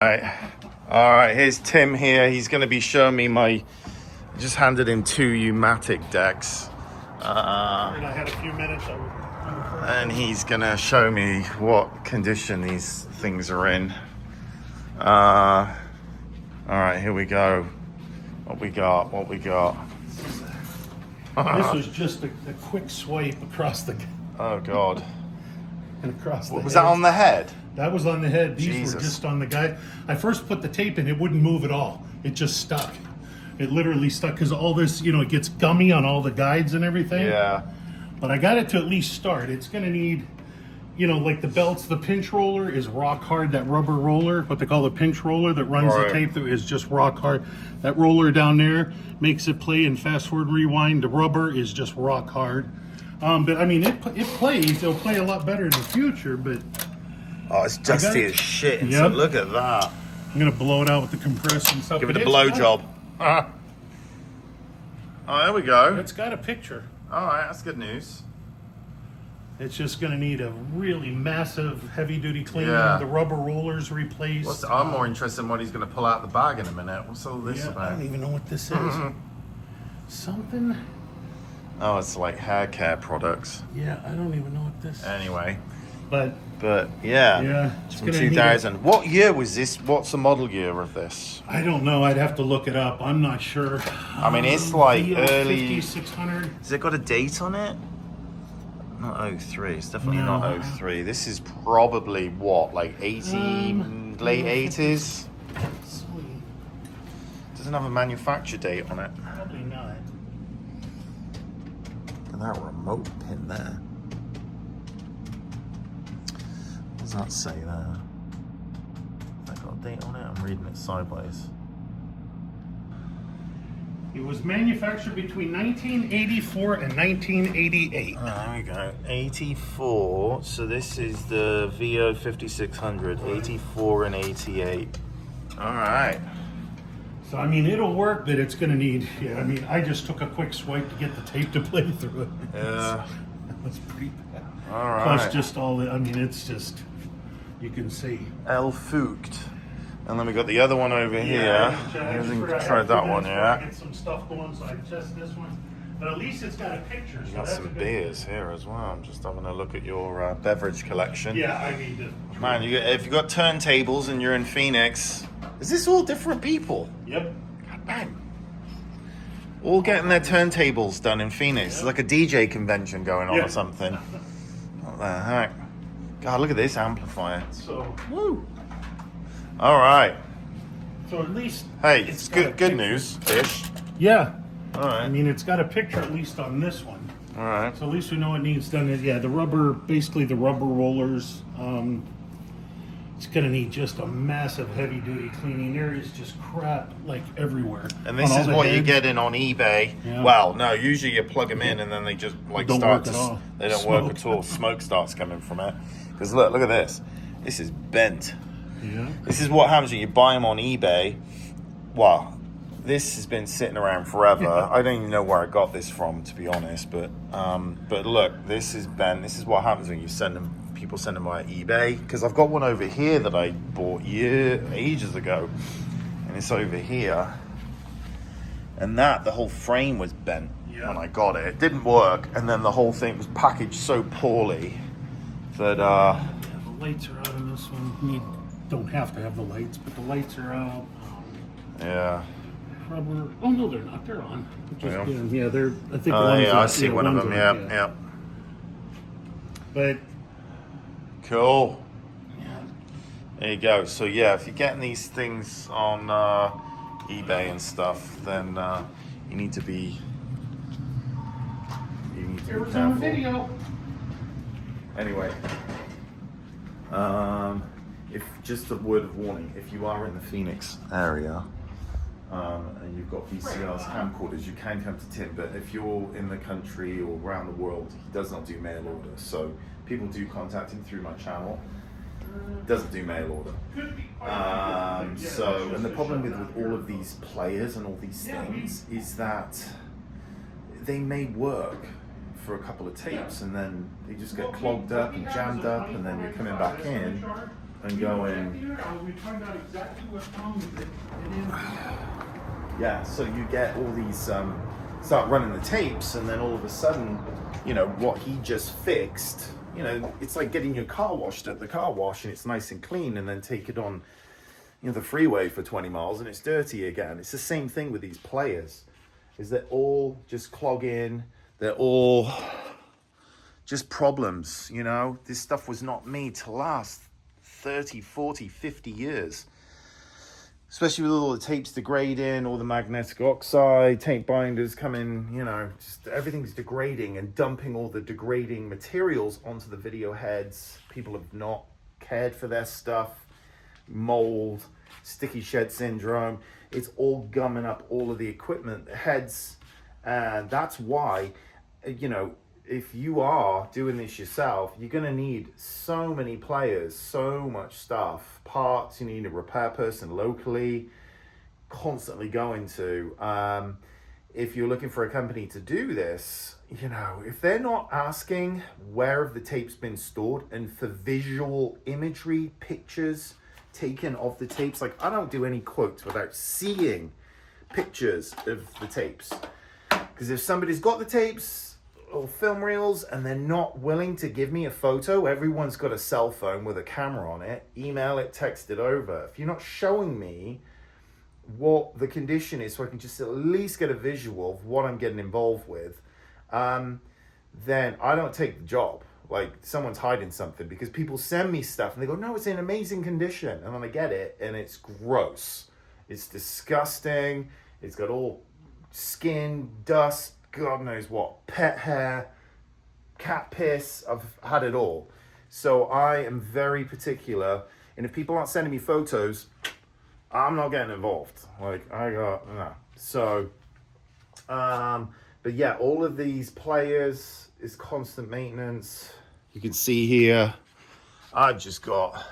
All right, here's Tim here. He's going to be showing me I just handed him two U-matic decks. I had a few minutes. And he's going to show me what condition these things are in. All right, here we go. What we got? This was just a quick swipe across the... Oh, God. And across the Was that on the head? That was on the head. These Jesus. were just on the guy. I first put the tape in, it wouldn't move at all. It just stuck. It literally stuck because all this, it gets gummy on all the guides and everything. Yeah. But I got it to at least start. It's going to need, like the belts, the pinch roller is rock hard. That rubber roller, what they call the pinch roller that runs the tape through, is just rock hard. That roller down there makes it play and fast forward rewind. The rubber is just rock hard. But I mean, it plays. It'll play a lot better in the future, but... Oh, it's dusty as shit. Yep. So look at that. I'm going to blow it out with the compressor and stuff. Give it a blow job. Oh, there we go. It's got a picture. All right, that's good news. It's just going to need a really massive, heavy-duty cleaning. Yeah. The rubber rollers replaced. I'm more interested in what he's going to pull out the bag in a minute. What's all this I about? don't even know what this is. Something. Oh, it's like hair care products. Yeah, I don't even know what this is. Anyway. But yeah. it's From gonna 2000. What year was this? What's the model year of this? I don't know. I'd have to look it up. I'm not sure. I mean, it's like early. 5600. Has it got a date on it? Not 03. It's definitely No. not 03. This is probably what, like 80, late 80s? Doesn't have a manufacture date on it. Probably not. And that remote pin there. What does that say there? Has that got a date on it? I'm reading it sideways. It was manufactured between 1984 and 1988. Oh, there we go. 84. So this is the VO 5600. 84 and 88. All right. So, I mean, it'll work, but it's going to need... Yeah, I mean, I just took a quick swipe to get the tape to play through it. Yeah. That's pretty bad. All right. Plus just all the... I mean, it's just... You can see. El Fugt. And then we got the other one over here. I haven't tried that one yet. Get some stuff going, so I test this one. But at least it's got a picture. You So got that's some a good beers here as well. I'm just having a look at your beverage collection. Yeah, I need to. Man, if you got turntables and you're in Phoenix, is this all different people? Yep. God damn. All getting their turntables done in Phoenix. It's like a DJ convention going on or something. What the heck? God, look at this amplifier. So. Woo. All right. So at least. Hey, it's good news, ish. Yeah. All right. I mean, it's got a picture at least on this one. All right. So at least we know it needs done. Yeah, the rubber, basically the rubber rollers. It's gonna need just a massive heavy-duty cleaning. There is just crap like everywhere. And this is what you're getting on eBay. Yeah. Well, no, usually you plug them in and then they just like Don't start work at all. They don't Smoke. work at all. Smoke starts coming from it. Because look at this. This is bent. Yeah. This is what happens when you buy them on eBay. Well, this has been sitting around forever. I don't even know where I got this from, to be honest. But look, this is bent. This is what happens when you send them. People send them via eBay. Because I've got one over here that I bought ages ago, and it's over here. And the whole frame was bent when I got it. It didn't work, and then the whole thing was packaged so poorly that. Yeah, the lights are out on this one. Don't have to have the lights, but the lights are out. Yeah. Rubber. Oh no, they're not. They're on. Just, Yeah. they're. I think. Oh one's yeah, I on. see one of one's them. on, Yeah. But. Cool. Yeah. There you go. So yeah, if you're getting these things on eBay and stuff, then you need to be. It was on video. Anyway, if just a word of warning, if you are in the Phoenix area and you've got VCRs, camcorders, you can come to Tim. But if you're in the country or around the world, he does not do mail order. So people do contact him through my channel. Doesn't do mail order. And the problem with all of these players and all these things is that they may work for a couple of tapes and then they just get clogged up and jammed up, and then you're coming back in and going. We find out exactly what's wrong with it. Yeah, so you get all these, start running the tapes, and then all of a sudden, you know, what he just fixed, you know, it's like getting your car washed at the car wash and it's nice and clean, and then take it on, you know, the freeway for 20 miles and it's dirty again. It's the same thing with these players, is they're all just clog in, they're all just problems, you know. This stuff was not made to last 30, 40, 50 years. Especially with all the tapes degrading, all the magnetic oxide, tape binders coming, you know, just everything's degrading and dumping all the degrading materials onto the video heads. People have not cared for their stuff. Mold, sticky shed syndrome. It's all gumming up all of the equipment, the heads. And that's why, you know, if you are doing this yourself, you're going to need so many players, so much stuff, parts. You need a repair person locally, constantly going to. If you're looking for a company to do this, you know, if they're not asking where have the tapes been stored and for visual imagery, pictures taken of the tapes, like I don't do any quotes without seeing pictures of the tapes. Because if somebody's got the tapes or film reels and they're not willing to give me a photo, everyone's got a cell phone with a camera on it, email it, text it over. If you're not showing me what the condition is so I can just at least get a visual of what I'm getting involved with, then I don't take the job. Like someone's hiding something, because people send me stuff and they go, no, it's in amazing condition. And then I get it and it's gross. It's disgusting. It's got all skin, dust, God knows what, pet hair, cat piss. I've had it all. So I am very particular. And if people aren't sending me photos, I'm not getting involved. Like no. So, but yeah, all of these players is constant maintenance. You can see here, I've just got,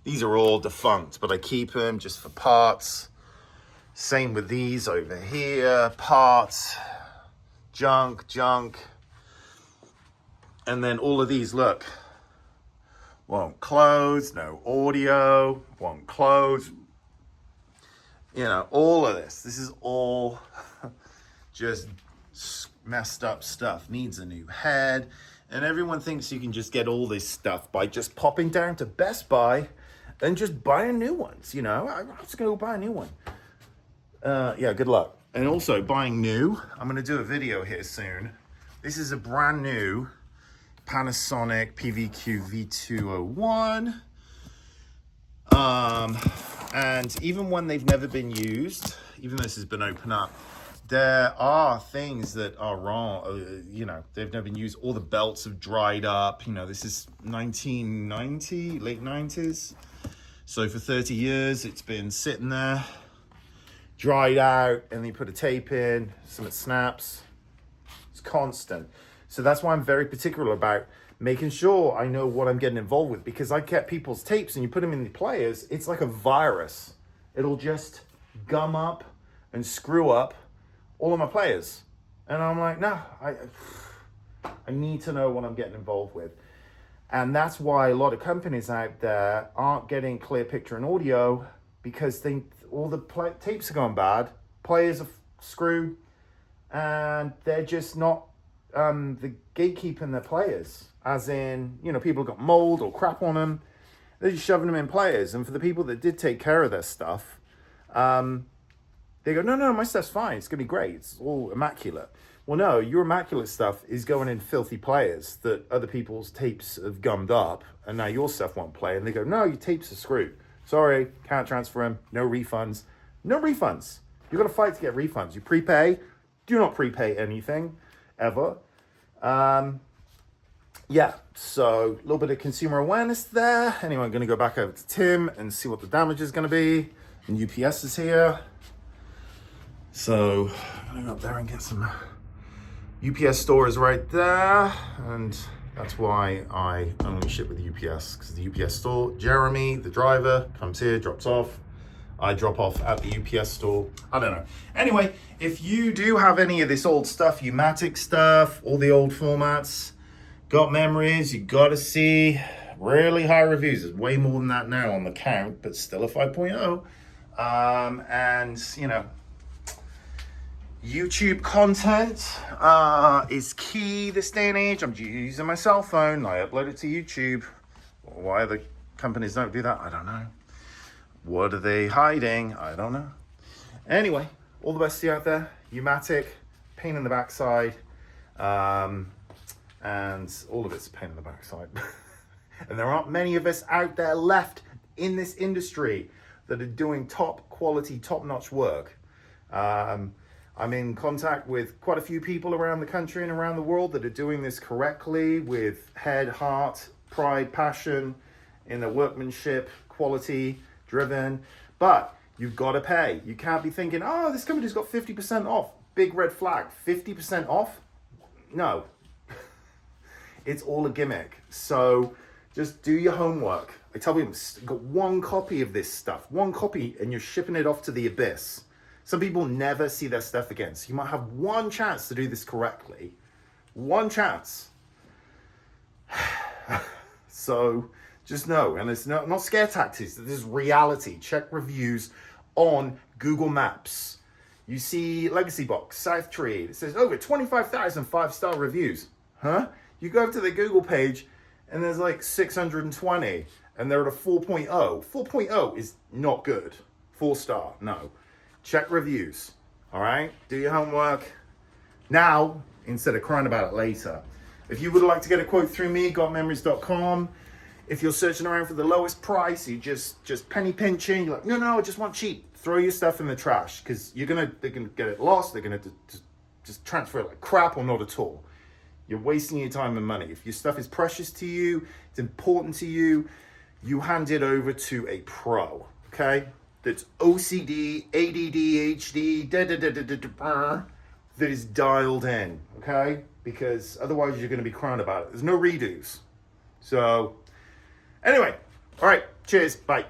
these are all defunct, but I keep them just for parts. Same with these over here, parts, junk. And then all of these, look, won't close, no audio, won't close. You know, all of this is all just messed up stuff, needs a new head. And everyone thinks you can just get all this stuff by just popping down to Best Buy and just buying new ones, you know. I'm just gonna go buy a new one. Yeah, good luck. And also buying new, I'm gonna do a video here soon. This is a brand new Panasonic PVQ V201. And even when they've never been used, even though this has been opened up, there are things that are wrong. You know, they've never been used. All the belts have dried up. You know, this is 1990, late 90s. So for 30 years, it's been sitting there, dried out, and then you put a tape in, some it snaps. It's constant. So that's why I'm very particular about making sure I know what I'm getting involved with, because I get people's tapes and you put them in the players, it's like a virus. It'll just gum up and screw up all of my players. And I'm like, no, I need to know what I'm getting involved with. And that's why a lot of companies out there aren't getting clear picture and audio, because all the tapes are going bad, players are screwed, and they're just not the gatekeeping their players. As in, you know, people got mold or crap on them, they're just shoving them in players. And for the people that did take care of their stuff, they go, no, my stuff's fine, it's gonna be great, it's all immaculate. Well, no, your immaculate stuff is going in filthy players that other people's tapes have gummed up, and now your stuff won't play. And they go, no, your tapes are screwed. Sorry, can't transfer them, no refunds. No refunds. You've got to fight to get refunds. You prepay, do not prepay anything, ever. Yeah, so a little bit of consumer awareness there. Anyway, I'm going to go back over to Tim and see what the damage is going to be. And UPS is here. So I'm going to go up there and get some. UPS store is right there. And that's why I only ship with UPS, because the UPS store, Jeremy, the driver, comes here, drops off. I drop off at the UPS store. I don't know. Anyway, if you do have any of this old stuff, U-matic stuff, all the old formats, got memories, you got to see really high reviews. There's way more than that now on the count, but still a 5.0. And, you know, YouTube content is key this day and age. I'm using my cell phone. I upload it to YouTube. Why other companies don't do that, I don't know. What are they hiding? I don't know. Anyway, all the best to you out there. Umatic, pain in the backside. And all of it's a pain in the backside. And there aren't many of us out there left in this industry that are doing top quality, top-notch work. I'm in contact with quite a few people around the country and around the world that are doing this correctly with head, heart, pride, passion in their workmanship, quality driven. But you've got to pay. You can't be thinking, oh, this company's got 50% off. Big red flag. 50% off? No. It's all a gimmick. So just do your homework. I tell people, got one copy of this stuff, one copy, and you're shipping it off to the abyss. Some people never see their stuff again. So you might have one chance to do this correctly. One chance. So just know, and it's not scare tactics, this is reality. Check reviews on Google Maps. You see Legacy Box, South Tree, it says over 25,000 5-star reviews. Huh? You go up to the Google page and there's like 620 and they're at a 4.0. 4.0 is not good. 4-star, no. Check reviews, all right? Do your homework now instead of crying about it later. If you would like to get a quote through me, gotmemories.com. If you're searching around for the lowest price, you just penny pinching, you're like, no, I just want cheap. Throw your stuff in the trash because they're gonna get it lost. They're gonna just transfer it like crap or not at all. You're wasting your time and money. If your stuff is precious to you, it's important to you, you hand it over to a pro, okay? That's OCD, ADD, HD, that is dialed in, okay? Because otherwise you're going to be crying about it. There's no redos. So, anyway, all right, cheers, bye.